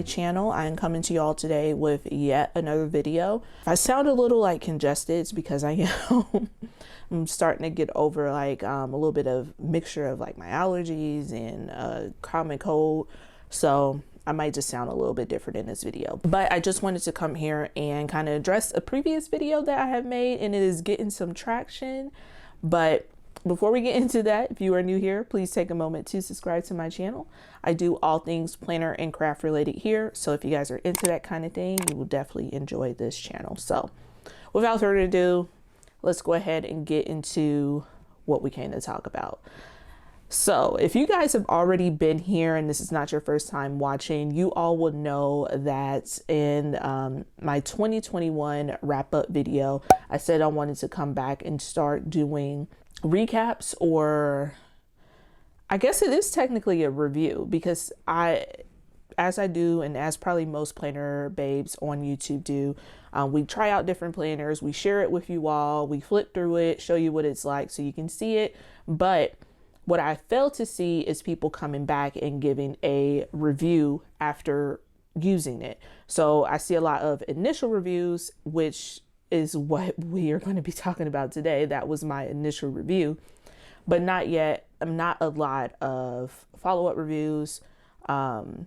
channel. I am coming to y'all today with yet another video. If I sound a little like congested, it's because I am. I'm starting to get over like a little bit of mixture of like my allergies and common cold. So I might just sound a little bit different in this video, but I just wanted to come here and kind of address a previous video that I have made, and it is getting some traction. But before we get into that, if you are new here, please take a moment to subscribe to my channel. I do all things planner and craft related here. So if you guys are into that kind of thing, you will definitely enjoy this channel. So without further ado, let's go ahead and get into what we came to talk about. So if you guys have already been here and this is not your first time watching, you all will know that in my 2021 wrap up video, I said I wanted to come back and start doing recaps, or I guess it is technically a review, because as I do, and as probably most planner babes on YouTube do, we try out different planners, we share it with you all, we flip through it, show you what it's like so you can see it. But what I fail to see is people coming back and giving a review after using it. So I see a lot of initial reviews, which is what we are going to be talking about today. That was my initial review, but not a lot of follow-up reviews or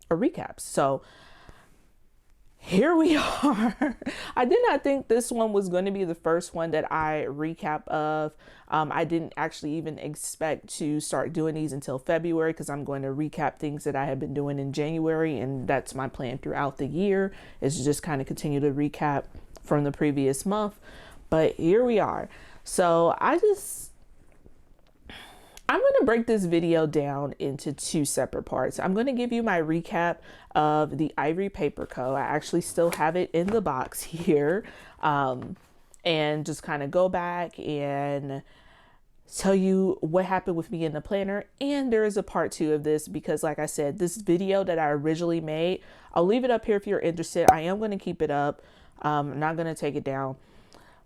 recaps. So here we are. I did not think this one was going to be the first one that I recap of. I didn't actually even expect to start doing these until February, because I'm going to recap things that I have been doing in January, and that's my plan throughout the year, is to just kind of continue to recap from the previous month. But here we are. So I'm going to break this video down into two separate parts. I'm going to give you my recap of the Ivory Paper Co. I actually still have it in the box here, and just kind of go back and tell you what happened with me in the planner. And there is a part 2 of this, because like I said, this video that I originally made, I'll leave it up here if you're interested. I am going to keep it up. I'm not going to take it down,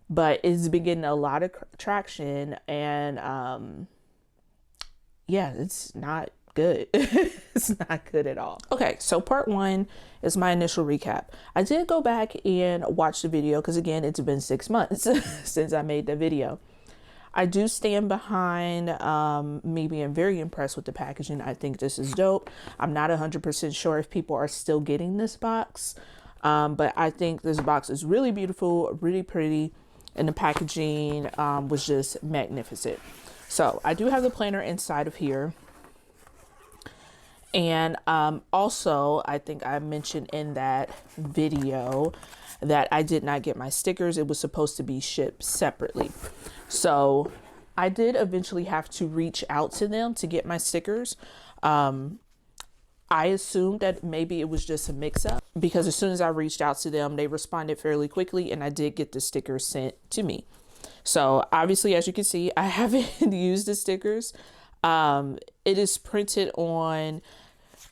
but it's been getting a lot of traction, and yeah, it's not good. It's not good at all. Okay, so part 1 is my initial recap. I did go back and watch the video, because again, it's been 6 months since I made the video. I do stand behind me being very impressed with the packaging. I think this is dope. I'm not 100% sure if people are still getting this box, but I think this box is really beautiful, really pretty, and the packaging was just magnificent. So I do have the planner inside of here. And also, I think I mentioned in that video that I did not get my stickers. It was supposed to be shipped separately. So I did eventually have to reach out to them to get my stickers. I assumed that maybe it was just a mix-up, because as soon as I reached out to them, they responded fairly quickly, and I did get the stickers sent to me. So obviously, as you can see, I haven't used the stickers. It is printed on,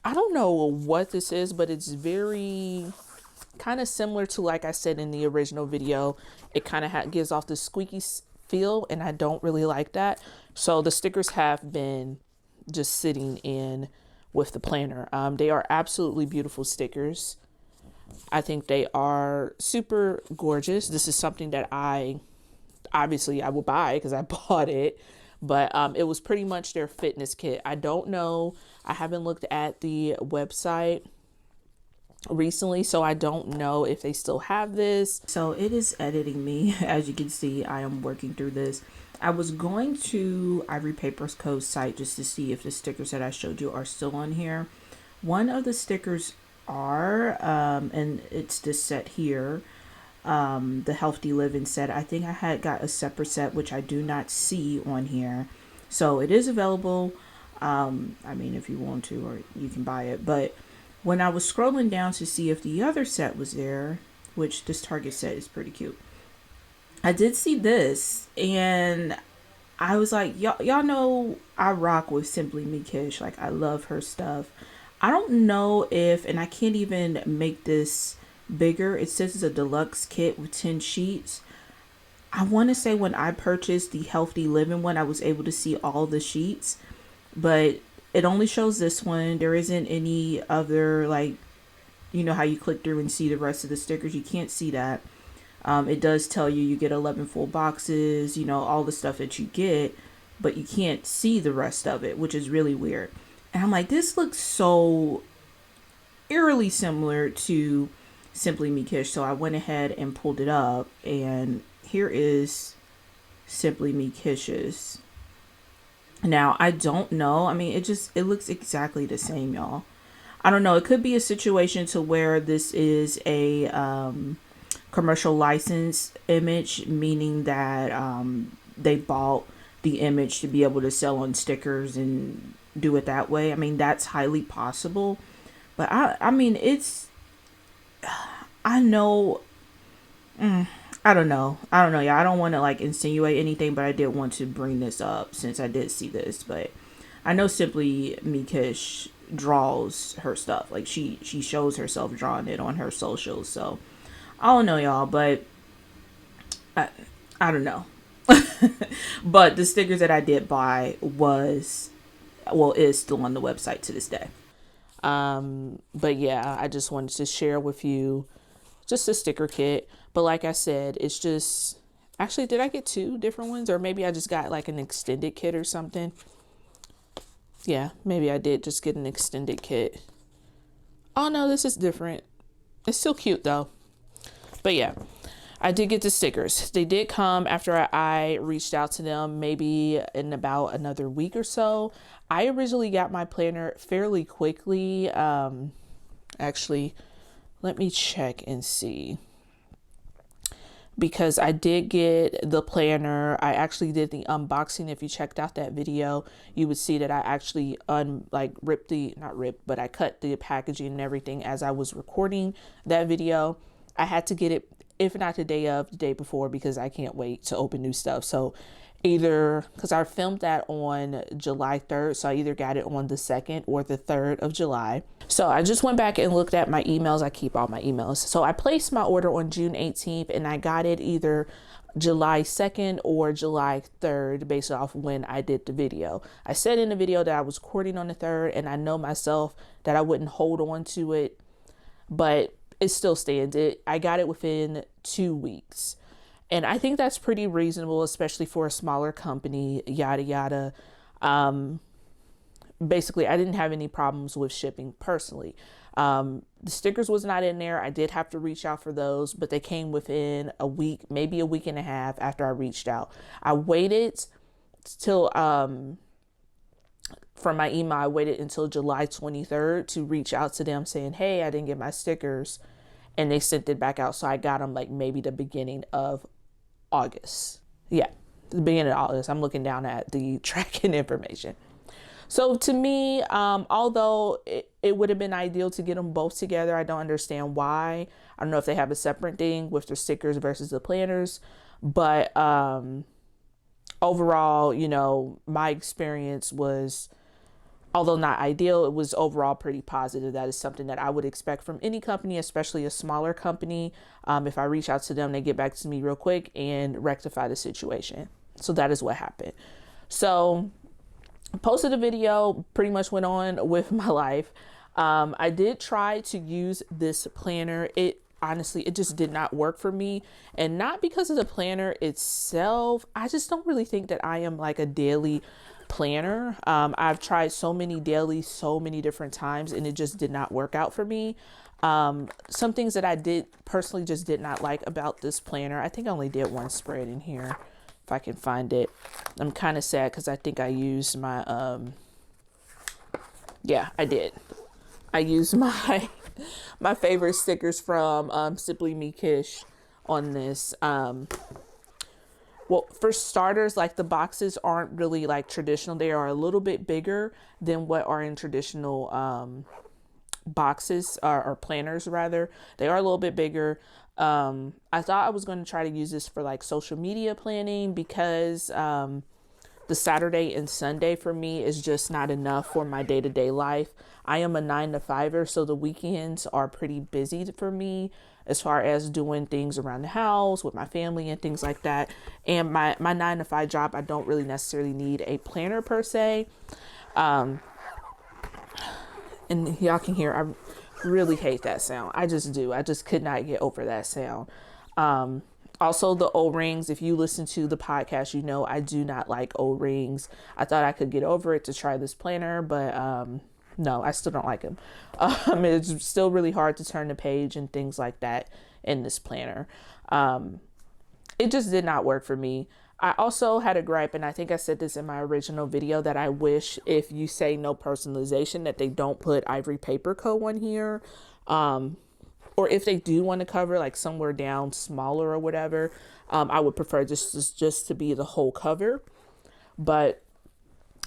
I don't know what this is, but it's very kind of similar to, like I said in the original video, it kind of gives off the squeaky feel, and I don't really like that. So the stickers have been just sitting in with the planner. They are absolutely beautiful stickers. I think they are super gorgeous. This is something that obviously I will buy because I bought it, but it was pretty much their fitness kit. I don't know. I haven't looked at the website recently, so I don't know if they still have this. So it is editing me. As you can see, I am working through this. I was going to Ivory Paper Co's site just to see if the stickers that I showed you are still on here. One of the stickers are, and it's this set here. The healthy living set. I think I had got a separate set, which I do not see on here. So it is available. I mean, if you want to, or you can buy it. But when I was scrolling down to see if the other set was there, which this Target set is pretty cute, I did see this, and I was like, y'all know I rock with Simply Me Kish. Like, I love her stuff. I don't know if, and I can't even make this bigger. It says it's a deluxe kit with 10 sheets. I want to say when I purchased the Healthy Living one, I was able to see all the sheets, but it only shows this one. There isn't any other like you know how you click through and see the rest of the stickers. You can't see that. It does tell you get 11 full boxes, you know, all the stuff that you get, but you can't see the rest of it, which is really weird. And I'm like, this looks so eerily similar to Simply Me Kish. So I went ahead and pulled it up, and here is Simply Me Kish's. Now, I don't know. I mean, it looks exactly the same, y'all. I don't know. It could be a situation to where this is a commercial license image, meaning that they bought the image to be able to sell on stickers and do it that way. I mean, that's highly possible. But I mean, I know, I don't know. Yeah, I don't want to like insinuate anything, but I did want to bring this up since I did see this. But I know Simply Me Kish draws her stuff. Like she shows herself drawing it on her socials. So I don't know, y'all, but I don't know. But the stickers that I did buy is still on the website to this day. But yeah, I just wanted to share with you just a sticker kit. But like I said, it's just, actually, did I get 2 different ones? Or maybe I just got like an extended kit or something. Yeah, maybe I did just get an extended kit. Oh no, this is different. It's still cute though. But yeah, I did get the stickers. They did come after I reached out to them, maybe in about another week or so. I originally got my planner fairly quickly. Actually, let me check and see. Because I did get the planner. I actually did the unboxing. If you checked out that video, you would see that I actually I cut the packaging and everything as I was recording that video. I had to get it, if not the day before, because I can't wait to open new stuff. So either, because I filmed that on July 3rd, so I either got it on the 2nd or the 3rd of July. So I just went back and looked at my emails. I keep all my emails. So I placed my order on June 18th, and I got it either July 2nd or July 3rd based off when I did the video. I said in the video that I was recording on the 3rd, and I know myself that I wouldn't hold on to it, but it still stands. I got it within 2 weeks. And I think that's pretty reasonable, especially for a smaller company, yada, yada. Basically, I didn't have any problems with shipping personally. The stickers was not in there. I did have to reach out for those, but they came within a week, maybe a week and a half after I reached out. I waited till, from my email, I waited until July 23rd to reach out to them saying, hey, I didn't get my stickers. And they sent it back out. So I got them like maybe the beginning of August. Yeah, the beginning of August. I'm looking down at the tracking information. So to me, although it would have been ideal to get them both together, I don't understand why. I don't know if they have a separate thing with the stickers versus the planners, but overall, you know, my experience was, although not ideal, it was overall pretty positive. That is something that I would expect from any company, especially a smaller company. If I reach out to them, they get back to me real quick and rectify the situation. So that is what happened. So posted a video, pretty much went on with my life. I did try to use this planner. Honestly, it just did not work for me, and not because of the planner itself. I just don't really think that I am like a daily planner. I've tried so many dailies so many different times, and it just did not work out for me. Some things that I did personally just did not like about this planner. I think I only did one spread in here, if I can find it. I'm kind of sad because I think I used my yeah, I did. I used my my favorite stickers from Simply Me Kish on this. Well, for starters, like the boxes aren't really like traditional. They are a little bit bigger than what are in traditional boxes or planners rather. They are a little bit bigger. I thought I was going to try to use this for like social media planning because the Saturday and Sunday for me is just not enough for my day-to-day life. I am a 9-to-5er, so the weekends are pretty busy for me as far as doing things around the house with my family and things like that. And my 9-to-5 job, I don't really necessarily need a planner per se. And y'all can hear, really hate that sound. I just do. I just could not get over that sound. Also the O-rings, if you listen to the podcast, you know I do not like O-rings. I thought I could get over it to try this planner, but no, I still don't like them. It's still really hard to turn the page and things like that in this planner. It just did not work for me. I also had a gripe, and I think I said this in my original video, that I wish if you say no personalization that they don't put Ivory Paper Co on here. Or if they do want to cover like somewhere down smaller or whatever, I would prefer just to be the whole cover. But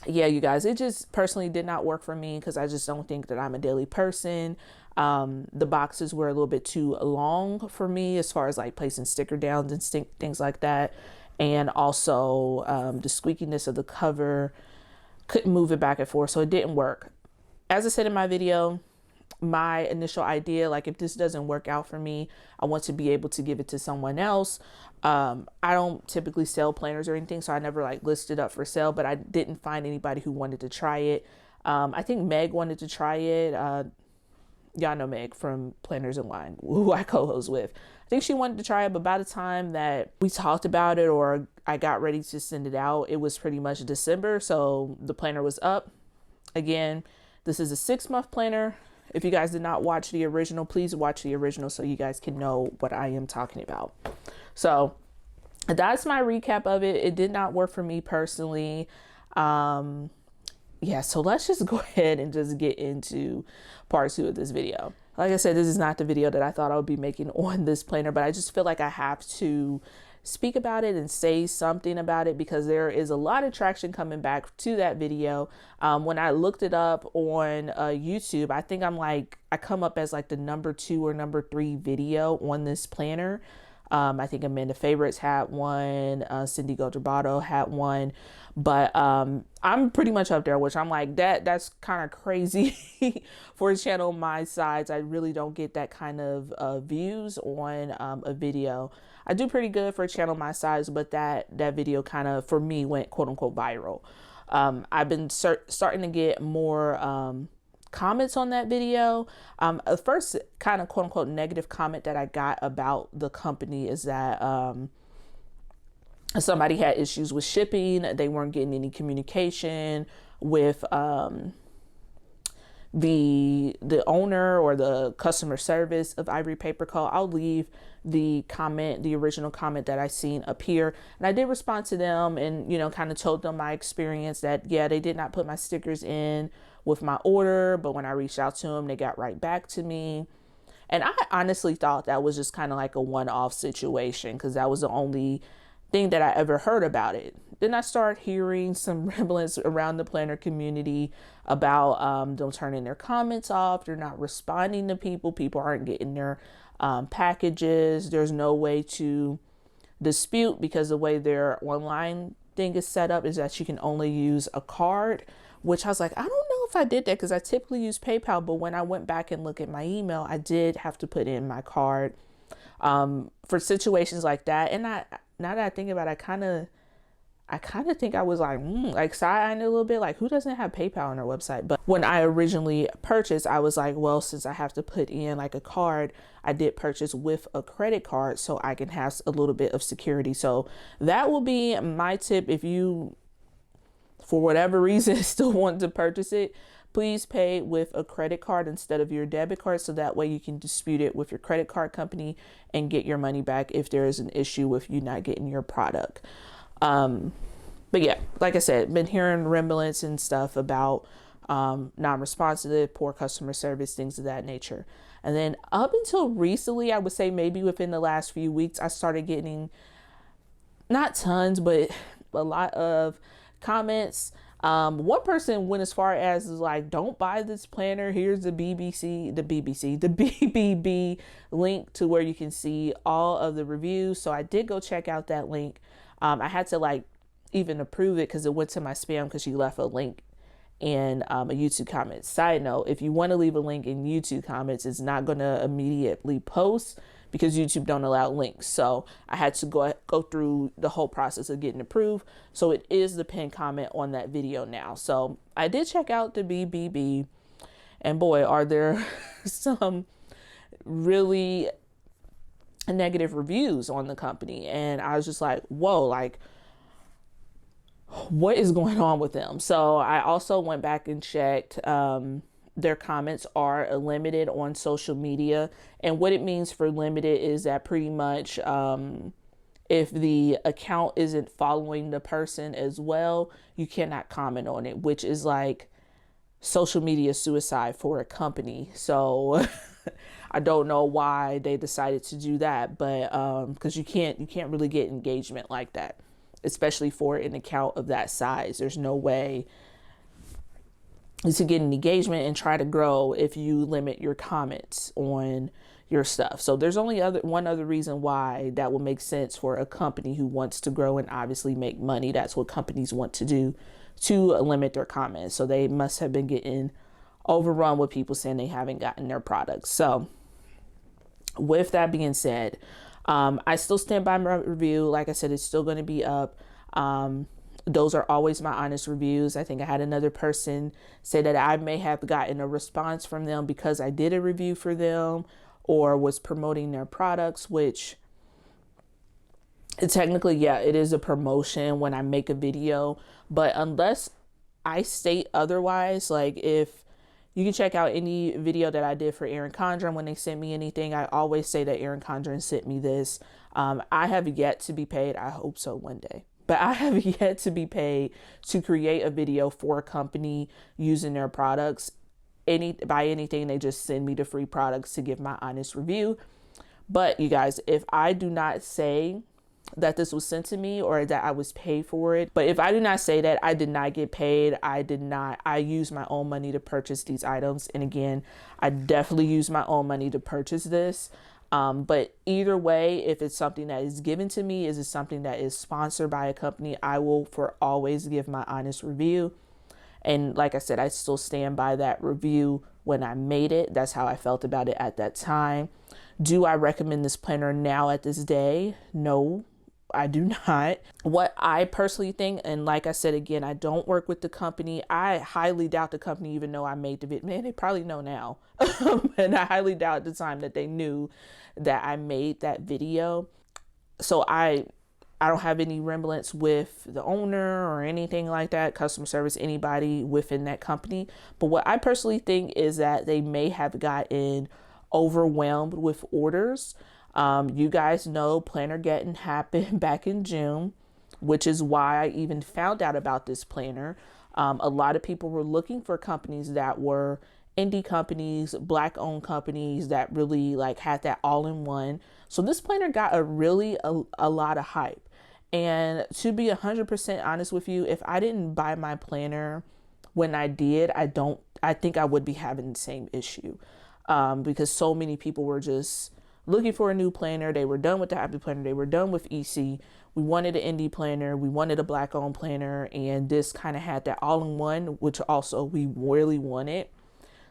yeah, you guys, it just personally did not work for me because I just don't think that I'm a daily person. The boxes were a little bit too long for me as far as like placing sticker downs and things like that. And also the squeakiness of the cover, couldn't move it back and forth, so it didn't work. As I said in my video, my initial idea, like if this doesn't work out for me, I want to be able to give it to someone else. I don't typically sell planners or anything, so I never like listed up for sale, but I didn't find anybody who wanted to try it. I think Meg wanted to try it. Y'all know Meg from Planners and Wine, who I co-host with. I think she wanted to try it, but by the time that we talked about it or I got ready to send it out, it was pretty much December, so the planner was up. Again, this is a 6-month planner. If you guys did not watch the original, please watch the original so you guys can know what I am talking about. So that's my recap of it. It did not work for me personally. Yeah, so let's just go ahead and just get into part 2 of this video. Like I said, this is not the video that I thought I would be making on this planner, but I just feel like I have to speak about it and say something about it because there is a lot of traction coming back to that video. When I looked it up on YouTube, I think I come up as like the number 2 or number 3 video on this planner. I think Amanda Favorites had one, Cindy Godrabato had one, but I'm pretty much up there, which I'm like, that's kind of crazy for a channel my size. I really don't get that kind of views on a video. I do pretty good for a channel my size, but that video kind of, for me, went quote unquote viral. I've been starting to get more comments on that video. The first kind of quote unquote negative comment that I got about the company is that somebody had issues with shipping. They weren't getting any communication with the owner or the customer service of Ivory Paper Co. I'll leave the original comment that I seen up here, and I did respond to them and, you know, kind of told them my experience that, yeah, they did not put my stickers in with my order, but when I reached out to them, they got right back to me. And I honestly thought that was just kind of like a one-off situation because that was the only thing that I ever heard about it. Then I started hearing some ramblings around the planner community about them turning their comments off. They're not responding to people. People aren't getting their packages. There's no way to dispute because the way their online thing is set up is that you can only use a card, which I was like, I don't know if I did that because I typically use PayPal, but when I went back and looked at my email, I did have to put in my card for situations like that. And now that I think about it, I kind of think I was like side-eyeing a little bit, like who doesn't have PayPal on their website? But when I originally purchased, I was like, well, since I have to put in like a card, I did purchase with a credit card so I can have a little bit of security. So that will be my tip. If you, for whatever reason, still want to purchase it, please pay with a credit card instead of your debit card. So that way you can dispute it with your credit card company and get your money back if there is an issue with you not getting your product. But yeah, like I said, been hearing ramblings and stuff about non-responsive, poor customer service, things of that nature. And then up until recently, I would say maybe within the last few weeks, I started getting not tons, but a lot of comments. One person went as far as like, don't buy this planner. Here's the BBB link to where you can see all of the reviews. So I did go check out that link. I had to like even approve it because it went to my spam because she left a link in a YouTube comment. Side note, if you want to leave a link in YouTube comments, it's not going to immediately post because YouTube don't allow links. So I had to go through the whole process of getting approved. So it is the pinned comment on that video now. So I did check out the BBB And boy, are there some really negative reviews on the company. And I was just like, whoa, like, what is going on with them? So I also went back and checked. Their comments are limited on social media. And what it means for limited is that pretty much if the account isn't following the person as well, you cannot comment on it, which is like social media suicide for a company. So I don't know why they decided to do that, but because you can't really get engagement like that, especially for an account of that size. There's no way to get an engagement and try to grow if you limit your comments on your stuff. So there's only one other reason why that will make sense for a company who wants to grow and obviously make money. That's what companies want to do, to limit their comments. So they must have been getting overrun with people saying they haven't gotten their products. So with that being said, I still stand by my review. Like I said, it's still going to be up. Those are always my honest reviews. I think I had another person say that I may have gotten a response from them because I did a review for them or was promoting their products, which technically, yeah, it is a promotion when I make a video. But unless I state otherwise, like if you can check out any video that I did for Erin Condren when they sent me anything, I always say that Erin Condren sent me this. I have yet to be paid. I hope so one day. But I have yet to be paid to create a video for a company using their products. By anything, they just send me the free products to give my honest review. But you guys, if I do not say that this was sent to me or that I was paid for it, but if I do not say that, I did not get paid. I used my own money to purchase these items. And again, I definitely used my own money to purchase this. But either way, if it's something that is given to me, is it something that is sponsored by a company, I will for always give my honest review. And like I said, I still stand by that review when I made it. That's how I felt about it at that time. Do I recommend this planner now at this day? No, I do not. What I personally think, and like I said, again, I don't work with the company. I highly doubt the company even know I made the video. Man, they probably know now. And I highly doubt at the time that they knew that I made that video. So I don't have any resemblance with the owner or anything like that, customer service, anybody within that company. But what I personally think is that they may have gotten overwhelmed with orders. You guys know Plannergeddon happened back in June, which is why I even found out about this planner. A lot of people were looking for companies that were indie companies, Black owned companies that really like had that all in one. So this planner got a lot of hype. And to be 100% honest with you, if I didn't buy my planner when I did, I think I would be having the same issue. Because so many people were just looking for a new planner. They were done with the Happy Planner. They were done with EC. We wanted an indie planner. We wanted a Black owned planner. And this kind of had that all in one, which also we really wanted.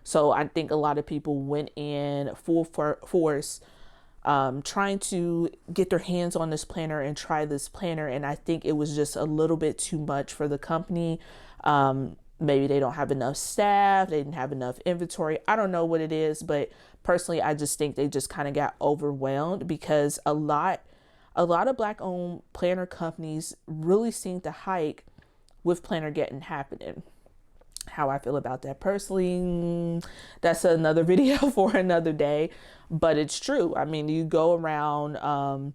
So I think a lot of people went in full force trying to get their hands on this planner and try this planner. And I think it was just a little bit too much for the company. Maybe they don't have enough staff. They didn't have enough inventory. I don't know what it is, but personally, I just think they just kind of got overwhelmed because a lot of Black owned planner companies really seem to hike with Plannergeddon happening. How I feel about that personally, that's another video for another day, but it's true. I mean, you go around,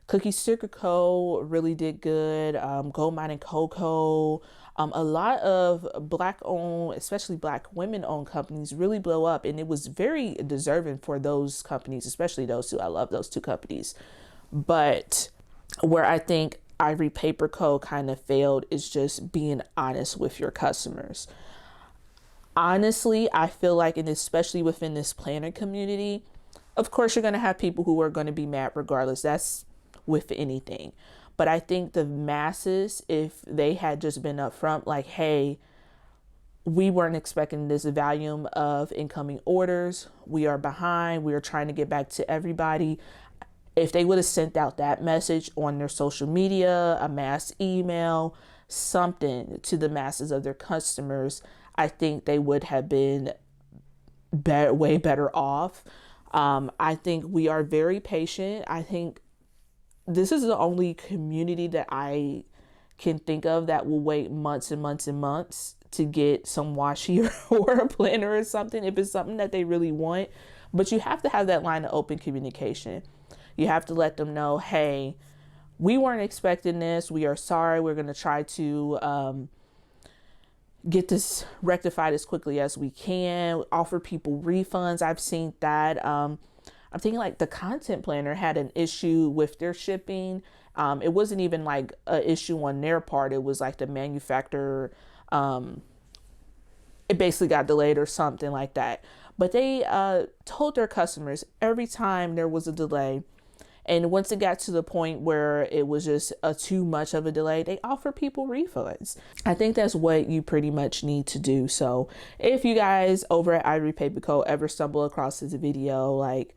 Cookie Sticker Co. really did good. Gold Mine and Cocoa. A lot of Black owned, especially Black women owned companies really blow up, and it was very deserving for those companies, especially those two. I love those two companies. But where I think Ivory Paper Co. kind of failed is just being honest with your customers. Honestly, I feel like, and especially within this planner community, of course, you're going to have people who are going to be mad regardless. That's with anything. But I think the masses, if they had just been upfront, like, hey, we weren't expecting this volume of incoming orders. We are behind. We are trying to get back to everybody. If they would have sent out that message on their social media, a mass email, something to the masses of their customers, I think they would have been way better off. I think we are very patient. I think this is the only community that I can think of that will wait months and months and months to get some washi or a planner or something if it's something that they really want. But you have to have that line of open communication. You have to let them know, hey, we weren't expecting this. We are sorry. We're going to try to get this rectified as quickly as we can. Offer people refunds. I've seen that. I'm thinking like the content planner had an issue with their shipping. It wasn't even like an issue on their part. It was like the manufacturer, it basically got delayed or something like that. But they told their customers every time there was a delay, and once it got to the point where it was just too much of a delay, they offer people refunds. I think that's what you pretty much need to do. So if you guys over at Ivory Paper Co ever stumble across this video, like,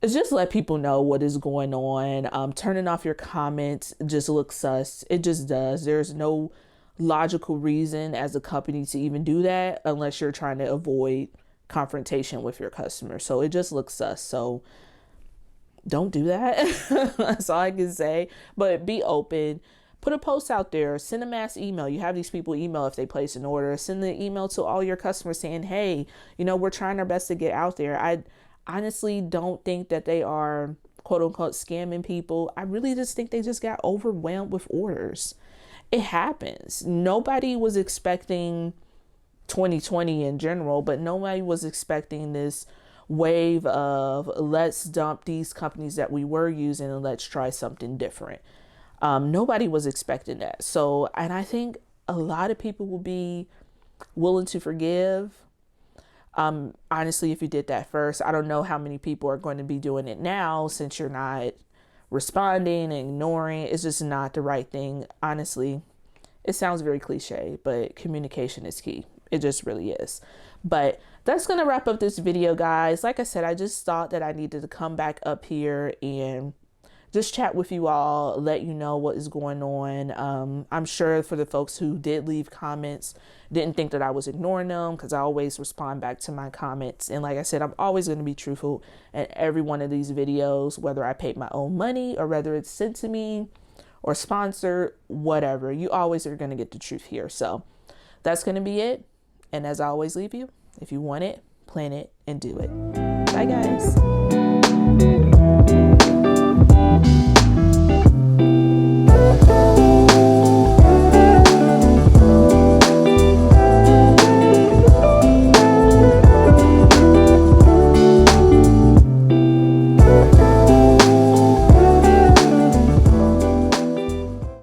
just let people know what is going on. Turning off your comments just looks sus. It just does. There's no logical reason as a company to even do that unless you're trying to avoid confrontation with your customer. So it just looks sus. So don't do that. That's all I can say. But be open. Put a post out there. Send a mass email. You have these people email if they place an order. Send the email to all your customers saying, hey, you know, we're trying our best to get out there. I honestly don't think that they are quote unquote scamming people. I really just think they just got overwhelmed with orders. It happens. Nobody was expecting 2020 in general, but nobody was expecting this wave of let's dump these companies that we were using and let's try something different. Nobody was expecting that. So, and I think a lot of people will be willing to forgive. Honestly, if you did that first, I don't know how many people are going to be doing it now since you're not responding and ignoring. It's just not the right thing. Honestly, it sounds very cliche, but communication is key. It just really is. But that's going to wrap up this video, guys. Like I said, I just thought that I needed to come back up here and just chat with you all, let you know what is going on. I'm sure for the folks who did leave comments, didn't think that I was ignoring them, because I always respond back to my comments. And like I said, I'm always going to be truthful in every one of these videos, whether I paid my own money or whether it's sent to me or sponsored, whatever. You always are going to get the truth here. So that's going to be it. And as I always leave you, if you want it, plan it and do it. Bye, guys.